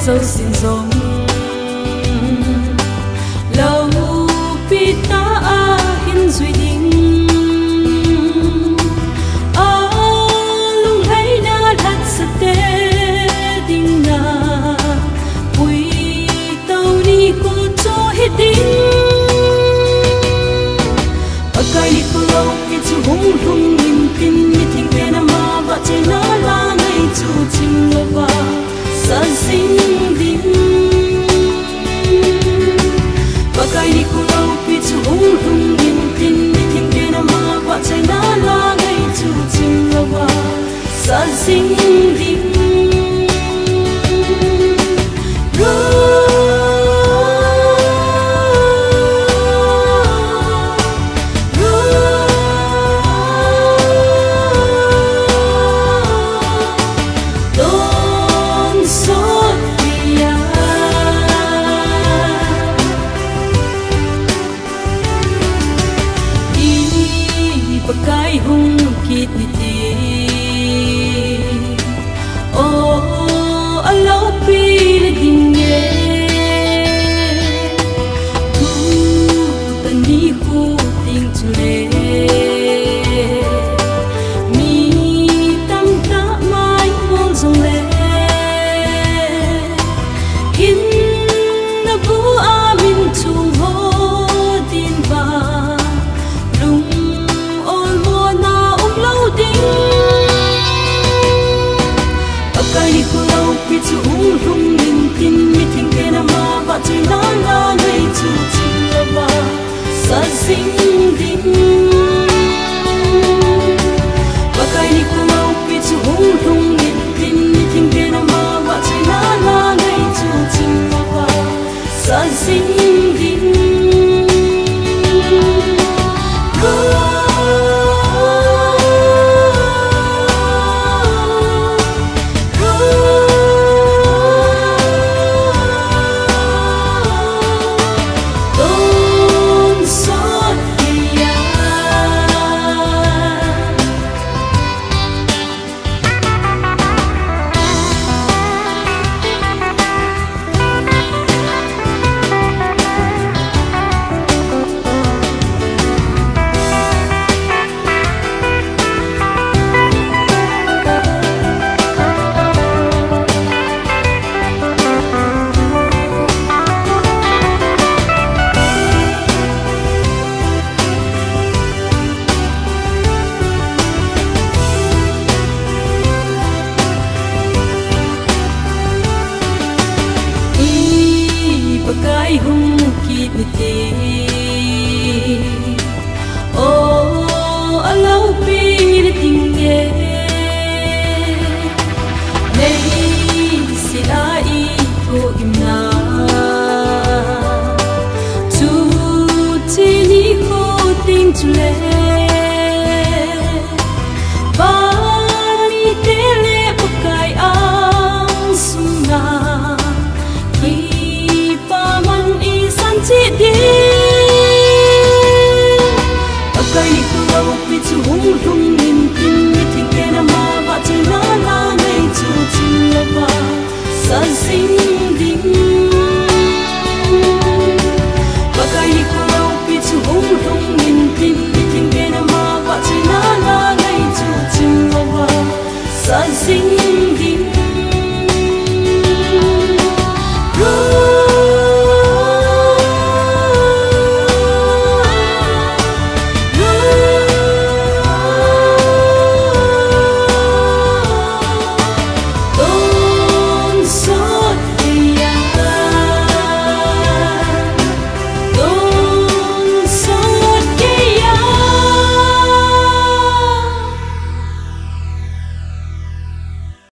dấu xin giống lâu pi ta hin duy đình lung thấy na đặt sạch tê đình na quy tàu đi cô cho hết đình akai đi cô lâu pi chu hung hung nhìn tin mi thình tê na ma và chơi na la ngay chu chim lo va sa sinh đình akai đi cô lâu pi chu hung hung nhìn tin mi thình tê na ma và chơi na la ngay chu chim lo va sa sinh đình cái hung kít đi ô alo pi le ding ye ku tan ni khu ting chu le mi tam ta mai ngol zong le hin na bu a min chung ho tin ba akai đi cô lâu pi chu hung hung nhìn tin mi thình tê na ma và chơi na la ngay chu chim lo va sa sinh đình akai đi cô lâu pi chu hung hung nhìn tin mi thình tê na ma và chơi na la ngay chu chim lo va sa sinh đình cái hung kít đi ô alo pi le ding ye nei si ai ko im na tu ti ni ko ting tu le ba mi te le pakai ang suna chỉ đi akai đi cô lâu pi chu hung hung nhìn tin mi thình tê na ma và chơi na la ngay chu chim lo va sa sinh đình akai đi cô lâu pi chu hung hung nhìn tin mi thình tê na ma và chơi na la ngay chu chim lo va sa sinh đình